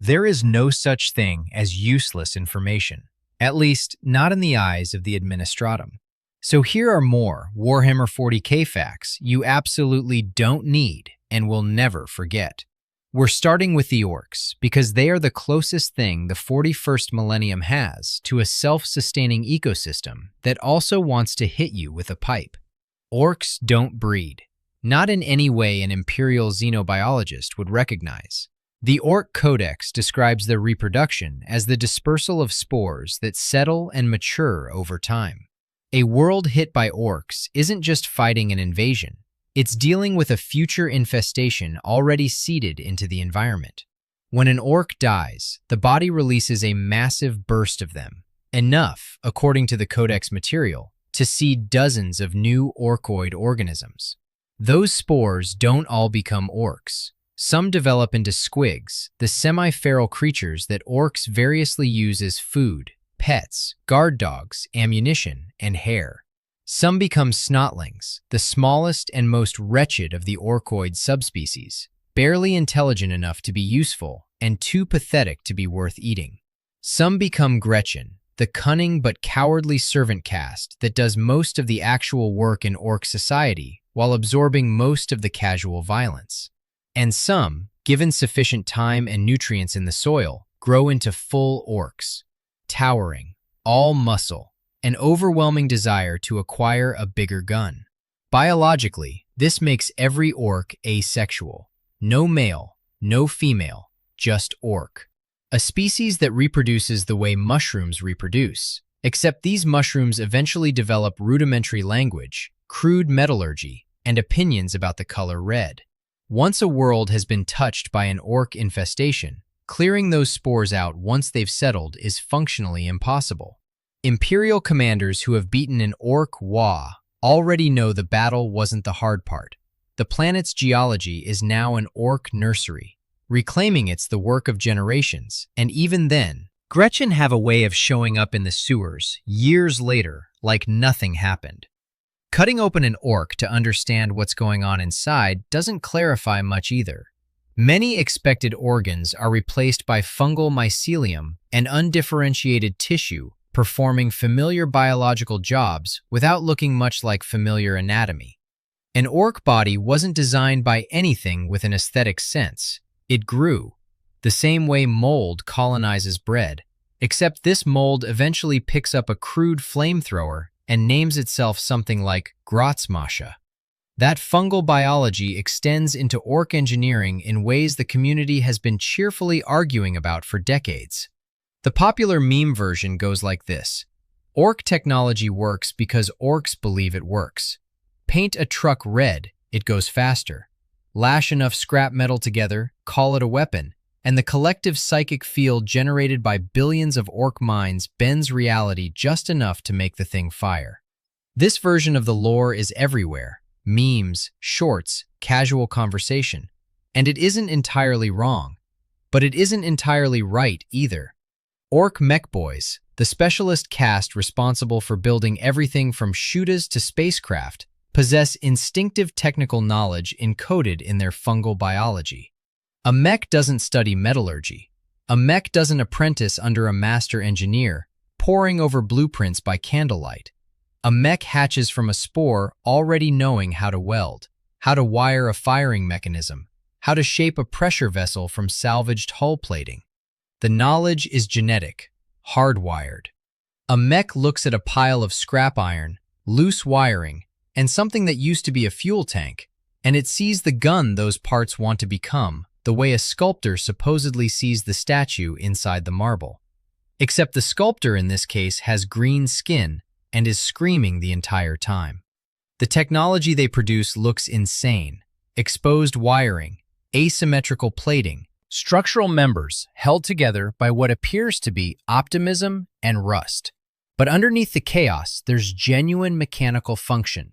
There is no such thing as useless information, at least not in the eyes of the Administratum. So here are more Warhammer 40K facts you absolutely don't need and will never forget. We're starting with the orcs because they are the closest thing the 41st millennium has to a self-sustaining ecosystem that also wants to hit you with a pipe. Orcs don't breed, not in any way an Imperial xenobiologist would recognize. The Ork Codex describes their reproduction as the dispersal of spores that settle and mature over time. A world hit by orcs isn't just fighting an invasion, it's dealing with a future infestation already seeded into the environment. When an orc dies, the body releases a massive burst of them, enough, according to the Codex material, to seed dozens of new Orkoid organisms. Those spores don't all become orcs. Some develop into Squigs, the semi-feral creatures that orcs variously use as food, pets, guard dogs, ammunition, and hair. Some become Snotlings, the smallest and most wretched of the Orkoid subspecies, barely intelligent enough to be useful and too pathetic to be worth eating. Some become Gretchin, the cunning-but-cowardly servant caste that does most of the actual work in orc society while absorbing most of the casual violence. And some, given sufficient time and nutrients in the soil, grow into full orcs, towering, all muscle, an overwhelming desire to acquire a bigger gun. Biologically, this makes every orc asexual. No male, no female, just orc. A species that reproduces the way mushrooms reproduce, except these mushrooms eventually develop rudimentary language, crude metallurgy, and opinions about the color red. Once a world has been touched by an orc infestation, clearing those spores out once they've settled is functionally impossible. Imperial commanders who have beaten an orc Wa already know the battle wasn't the hard part. The planet's geology is now an orc nursery. Reclaiming it's the work of generations, and even then, Gretchin have a way of showing up in the sewers years later like nothing happened. Cutting open an orc to understand what's going on inside doesn't clarify much either. Many expected organs are replaced by fungal mycelium and undifferentiated tissue performing familiar biological jobs without looking much like familiar anatomy. An orc body wasn't designed by anything with an aesthetic sense. It grew, the same way mold colonizes bread, except this mold eventually picks up a crude flamethrower and names itself something like Grotzmascha. That fungal biology extends into orc engineering in ways the community has been cheerfully arguing about for decades. The popular meme version goes like this: orc technology works because orcs believe it works. Paint a truck red, it goes faster. Lash enough scrap metal together, call it a weapon, and the collective psychic field generated by billions of orc minds bends reality just enough to make the thing fire. This version of the lore is everywhere: memes, shorts, casual conversation. And it isn't entirely wrong, but it isn't entirely right either. Ork Mech Boys, the specialist caste responsible for building everything from shootas to spacecraft, possess instinctive technical knowledge encoded in their fungal biology. A mech doesn't study metallurgy. A mech doesn't apprentice under a master engineer, poring over blueprints by candlelight. A mech hatches from a spore already knowing how to weld, how to wire a firing mechanism, how to shape a pressure vessel from salvaged hull plating. The knowledge is genetic, hardwired. A mech looks at a pile of scrap iron, loose wiring, and something that used to be a fuel tank, and it sees the gun those parts want to become, the way a sculptor supposedly sees the statue inside the marble. Except the sculptor in this case has green skin and is screaming the entire time. The technology they produce looks insane: exposed wiring, asymmetrical plating, structural members held together by what appears to be optimism and rust. But underneath the chaos, there's genuine mechanical function.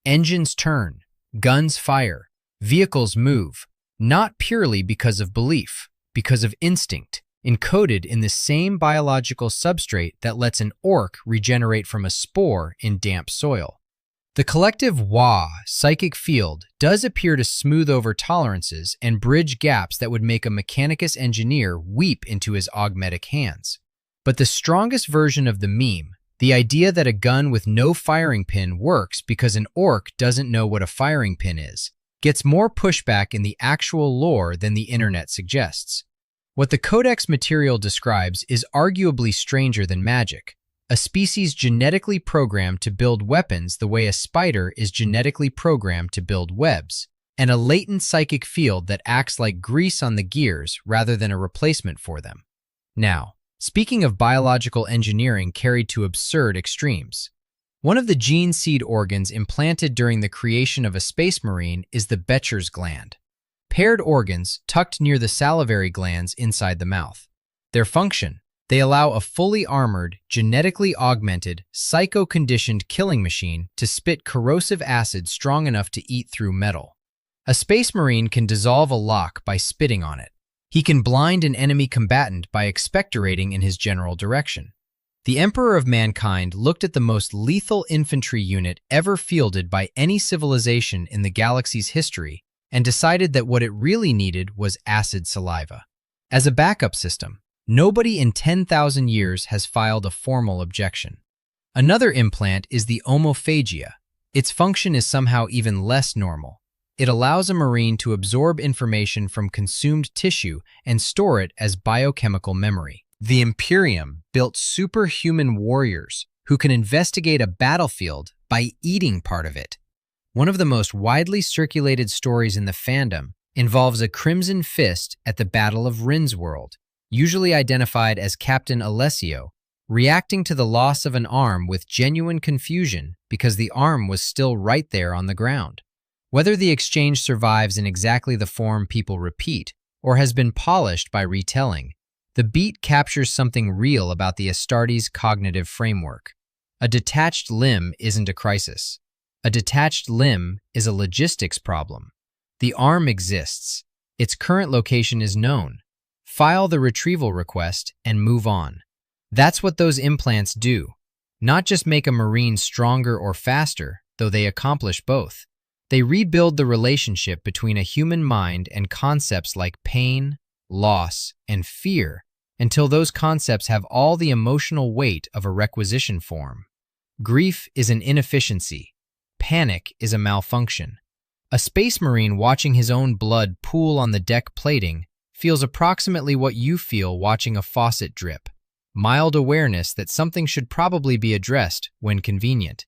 Engines turn, guns fire, vehicles move, not purely because of belief, because of instinct, encoded in the same biological substrate that lets an orc regenerate from a spore in damp soil. The collective Wa psychic field does appear to smooth over tolerances and bridge gaps that would make a Mechanicus engineer weep into his augmetic hands. But the strongest version of the meme, the idea that a gun with no firing pin works because an orc doesn't know what a firing pin is, gets more pushback in the actual lore than the internet suggests. What the Codex material describes is arguably stranger than magic, a species genetically programmed to build weapons the way a spider is genetically programmed to build webs, and a latent psychic field that acts like grease on the gears rather than a replacement for them. Now, speaking of biological engineering carried to absurd extremes, one of the gene seed organs implanted during the creation of a space marine is the Becher's gland. Paired organs tucked near the salivary glands inside the mouth. Their function: they allow a fully armored, genetically augmented, psycho-conditioned killing machine to spit corrosive acid strong enough to eat through metal. A space marine can dissolve a lock by spitting on it. He can blind an enemy combatant by expectorating in his general direction. The Emperor of Mankind looked at the most lethal infantry unit ever fielded by any civilization in the galaxy's history and decided that what it really needed was acid saliva. As a backup system, nobody in 10,000 years has filed a formal objection. Another implant is the omophagia. Its function is somehow even less normal. It allows a marine to absorb information from consumed tissue and store it as biochemical memory. The Imperium built superhuman warriors who can investigate a battlefield by eating part of it. One of the most widely circulated stories in the fandom involves a Crimson Fist at the Battle of Rindsworld, usually identified as Captain Alessio, reacting to the loss of an arm with genuine confusion because the arm was still right there on the ground. Whether the exchange survives in exactly the form people repeat or has been polished by retelling, the beat captures something real about the Astartes' cognitive framework. A detached limb isn't a crisis. A detached limb is a logistics problem. The arm exists. Its current location is known. File the retrieval request and move on. That's what those implants do. Not just make a marine stronger or faster, though they accomplish both. They rebuild the relationship between a human mind and concepts like pain, loss, and fear until those concepts have all the emotional weight of a requisition form. Grief is an inefficiency. Panic is a malfunction. A space marine watching his own blood pool on the deck plating feels approximately what you feel watching a faucet drip. Mild awareness that something should probably be addressed when convenient.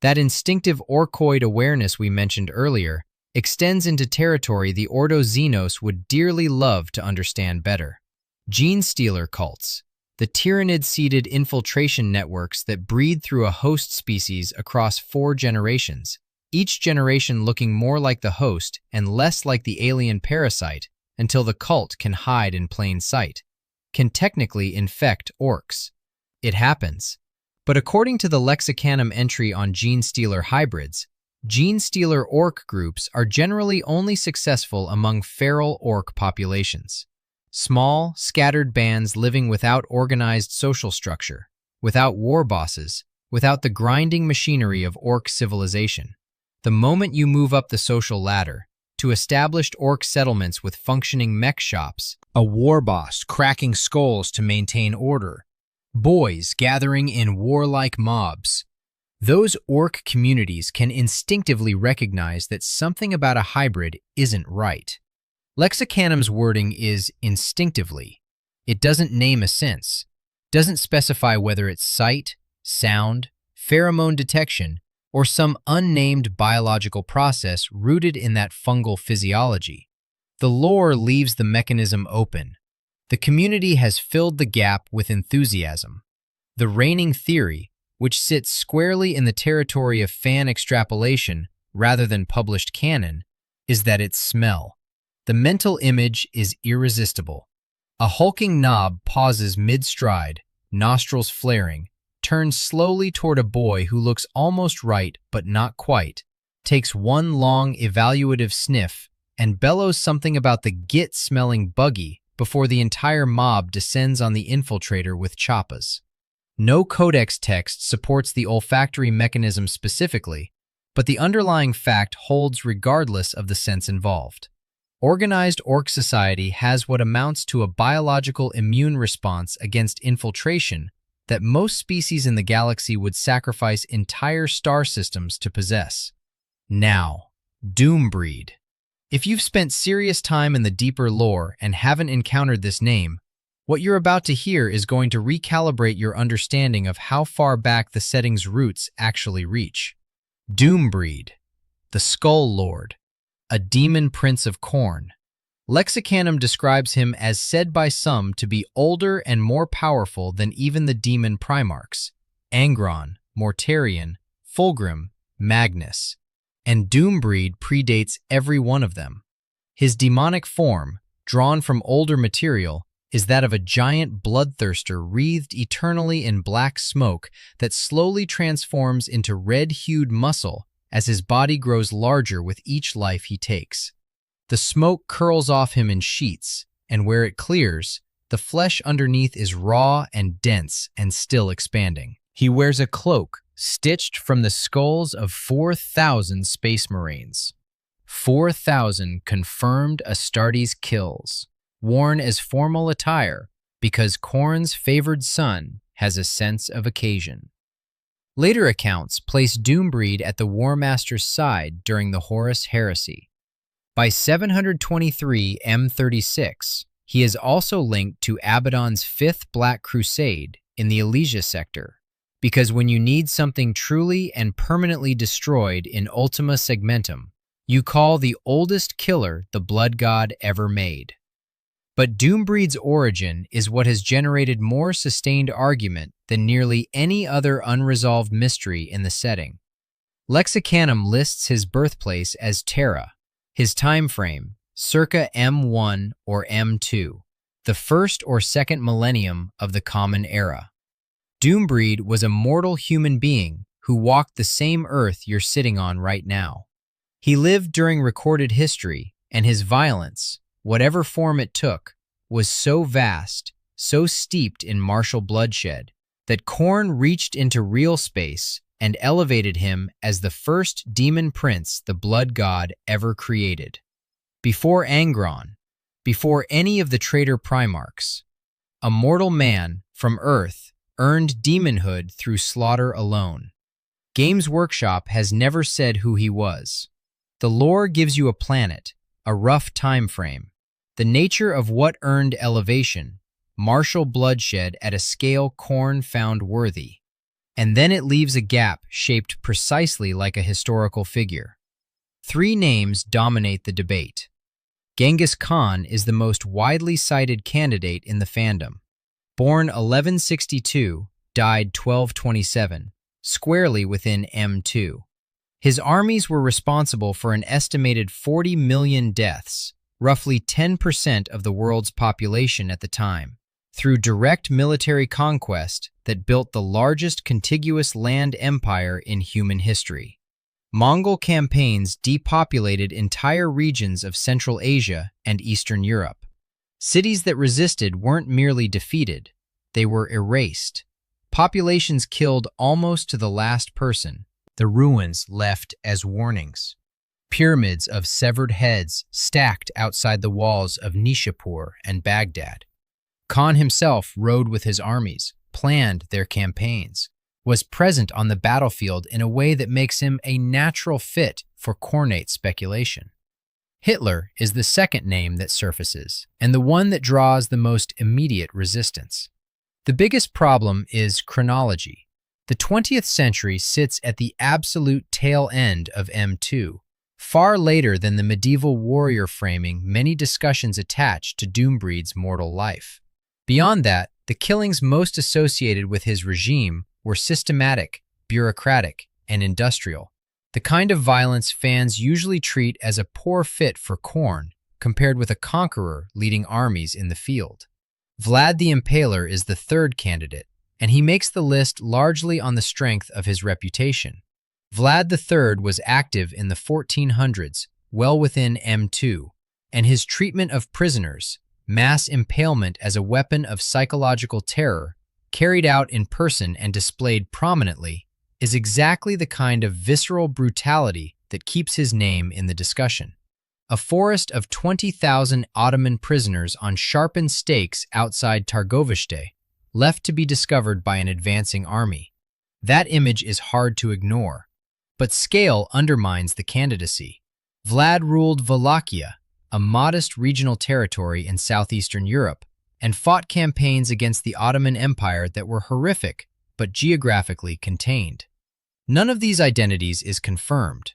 That instinctive Orkoid awareness we mentioned earlier extends into territory the Ordo Xenos would dearly love to understand better. Gene stealer cults, the tyrannid-seeded infiltration networks that breed through a host species across 4 generations, each generation looking more like the host and less like the alien parasite until the cult can hide in plain sight, can technically infect orcs. It happens. But according to the Lexicanum entry on gene stealer hybrids, gene stealer orc groups are generally only successful among feral orc populations. Small, scattered bands living without organized social structure, without war bosses, without the grinding machinery of orc civilization. The moment you move up the social ladder to established orc settlements with functioning mech shops, a war boss cracking skulls to maintain order, boys gathering in warlike mobs, those orc communities can instinctively recognize that something about a hybrid isn't right. Lexicanum's wording is instinctively. It doesn't name a sense, doesn't specify whether it's sight, sound, pheromone detection, or some unnamed biological process rooted in that fungal physiology. The lore leaves the mechanism open. The community has filled the gap with enthusiasm. The reigning theory, which sits squarely in the territory of fan extrapolation rather than published canon, is that it's smell. The mental image is irresistible. A hulking knob pauses mid-stride, nostrils flaring, turns slowly toward a boy who looks almost right but not quite, takes one long evaluative sniff, and bellows something about the git-smelling buggy before the entire mob descends on the infiltrator with choppas. No codex text supports the olfactory mechanism specifically, but the underlying fact holds regardless of the sense involved. Organized orc society has what amounts to a biological immune response against infiltration that most species in the galaxy would sacrifice entire star systems to possess. Now, Doombreed. If you've spent serious time in the deeper lore and haven't encountered this name, what you're about to hear is going to recalibrate your understanding of how far back the setting's roots actually reach. Doombreed, the Skull Lord, a demon prince of Khorne. Lexicanum describes him as said by some to be older and more powerful than even the demon primarchs, Angron, Mortarion, Fulgrim, Magnus, and Doombreed predates every one of them. His demonic form, drawn from older material, is that of a giant bloodthirster wreathed eternally in black smoke that slowly transforms into red-hued muscle as his body grows larger with each life he takes. The smoke curls off him in sheets, and where it clears, the flesh underneath is raw and dense and still expanding. He wears a cloak stitched from the skulls of 4,000 space marines. 4,000 confirmed Astartes kills, worn as formal attire because Khorne's favored son has a sense of occasion. Later accounts place Doombreed at the War Master's side during the Horus Heresy. By 723 M36, he is also linked to Abaddon's Fifth Black Crusade in the Elysia sector, because when you need something truly and permanently destroyed in Ultima Segmentum, you call the oldest killer the blood god ever made. But Doombreed's origin is what has generated more sustained argument than nearly any other unresolved mystery in the setting. Lexicanum lists his birthplace as Terra, his time frame, circa M1 or M2, the first or second millennium of the Common Era. Doombreed was a mortal human being who walked the same earth you're sitting on right now. He lived during recorded history, and his violence, whatever form it took, was so vast, so steeped in martial bloodshed, that Khorne reached into real space and elevated him as the first demon prince the blood god ever created. Before Angron, before any of the traitor primarchs, a mortal man from Earth earned demonhood through slaughter alone. Games Workshop has never said who he was. The lore gives you a planet, a rough time frame, the nature of what earned elevation, martial bloodshed at a scale Khorne found worthy. And then it leaves a gap shaped precisely like a historical figure. 3 names dominate the debate. Genghis Khan is the most widely cited candidate in the fandom. Born 1162, died 1227, squarely within M2. His armies were responsible for an estimated 40 million deaths, roughly 10% of the world's population at the time, through direct military conquest that built the largest contiguous land empire in human history. Mongol campaigns depopulated entire regions of Central Asia and Eastern Europe. Cities that resisted weren't merely defeated, they were erased. Populations killed almost to the last person, the ruins left as warnings. Pyramids of severed heads stacked outside the walls of Nishapur and Baghdad. Khan himself rode with his armies, planned their campaigns, was present on the battlefield in a way that makes him a natural fit for Khornate speculation. Hitler is the second name that surfaces, and the one that draws the most immediate resistance. The biggest problem is chronology. The 20th century sits at the absolute tail end of M2, far later than the medieval warrior framing many discussions attach to Doombreed's mortal life. Beyond that, the killings most associated with his regime were systematic, bureaucratic, and industrial, the kind of violence fans usually treat as a poor fit for Khorne compared with a conqueror leading armies in the field. Vlad the Impaler is the third candidate, and he makes the list largely on the strength of his reputation. Vlad III was active in the 1400s, well within M2, and his treatment of prisoners, mass impalement as a weapon of psychological terror, carried out in person and displayed prominently, is exactly the kind of visceral brutality that keeps his name in the discussion. A forest of 20,000 Ottoman prisoners on sharpened stakes outside Targovishte, left to be discovered by an advancing army. That image is hard to ignore, but scale undermines the candidacy. Vlad ruled Wallachia, a modest regional territory in southeastern Europe, and fought campaigns against the Ottoman Empire that were horrific but geographically contained. None of these identities is confirmed.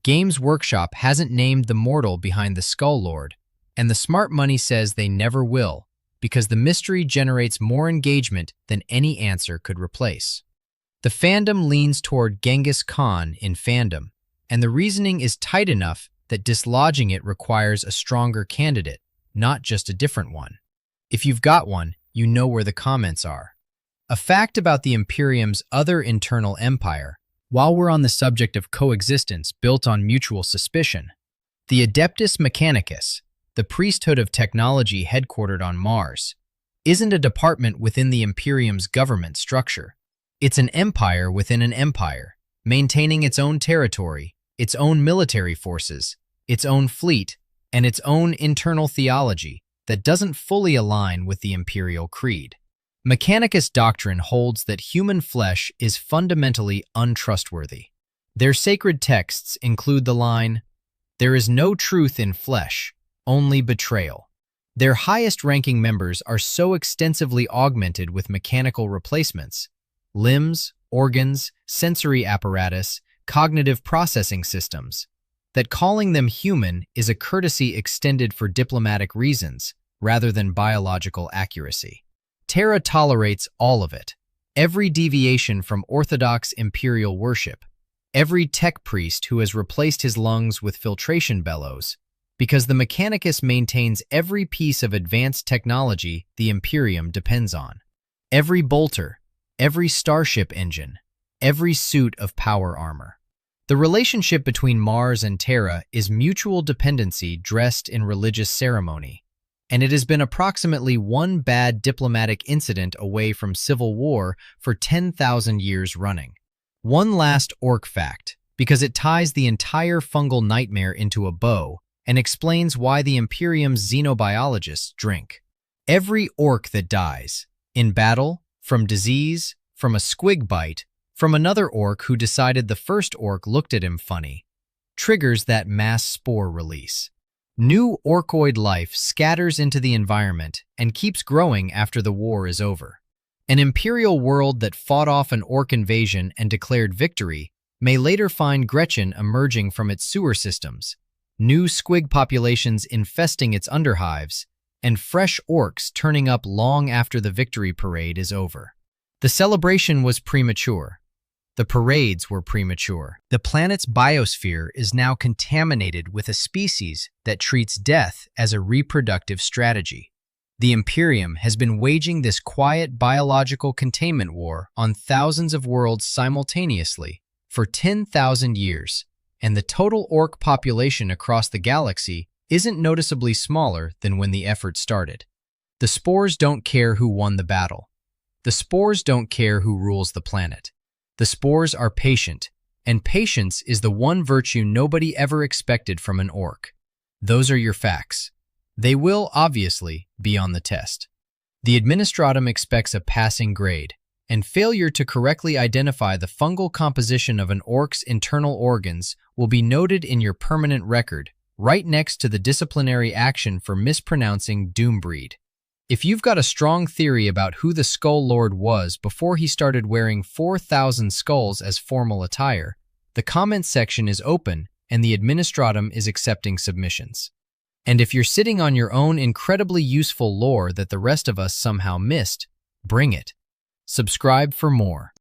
Games Workshop hasn't named the mortal behind the Skull Lord, and the smart money says they never will, because the mystery generates more engagement than any answer could replace. The fandom leans toward Genghis Khan in fandom, and the reasoning is tight enough that dislodging it requires a stronger candidate, not just a different one. If you've got one, you know where the comments are. A fact about the Imperium's other internal empire, while we're on the subject of coexistence built on mutual suspicion, the Adeptus Mechanicus, the priesthood of technology headquartered on Mars, isn't a department within the Imperium's government structure. It's an empire within an empire, maintaining its own territory, its own military forces, its own fleet, and its own internal theology that doesn't fully align with the Imperial creed. Mechanicus doctrine holds that human flesh is fundamentally untrustworthy. Their sacred texts include the line, "There is no truth in flesh, only betrayal." Their highest-ranking members are so extensively augmented with mechanical replacements, limbs, organs, sensory apparatus, cognitive processing systems, that calling them human is a courtesy extended for diplomatic reasons rather than biological accuracy. Terra tolerates all of it, every deviation from orthodox imperial worship, every tech priest who has replaced his lungs with filtration bellows, because the Mechanicus maintains every piece of advanced technology the Imperium depends on. Every bolter, every starship engine, every suit of power armor. The relationship between Mars and Terra is mutual dependency dressed in religious ceremony, and it has been approximately one bad diplomatic incident away from civil war for 10,000 years running. One last orc fact, because it ties the entire fungal nightmare into a bow and explains why the Imperium's xenobiologists drink. Every orc that dies, in battle, from disease, from a squig bite, from another orc who decided the first orc looked at him funny, triggers that mass spore release. New Orkoid life scatters into the environment and keeps growing after the war is over. An Imperial world that fought off an orc invasion and declared victory may later find Gretchin emerging from its sewer systems, new squig populations infesting its underhives, and fresh orcs turning up long after the victory parade is over. The celebration was premature. The parades were premature. The planet's biosphere is now contaminated with a species that treats death as a reproductive strategy. The Imperium has been waging this quiet biological containment war on thousands of worlds simultaneously for 10,000 years, and the total orc population across the galaxy isn't noticeably smaller than when the effort started. The spores don't care who won the battle. The spores don't care who rules the planet. The spores are patient, and patience is the one virtue nobody ever expected from an orc. Those are your facts. They will, obviously, be on the test. The Administratum expects a passing grade, and failure to correctly identify the fungal composition of an orc's internal organs will be noted in your permanent record, right next to the disciplinary action for mispronouncing Doombreed. If you've got a strong theory about who the Skull Lord was before he started wearing 4,000 skulls as formal attire, the comments section is open and the Administratum is accepting submissions. And if you're sitting on your own incredibly useful lore that the rest of us somehow missed, bring it. Subscribe for more.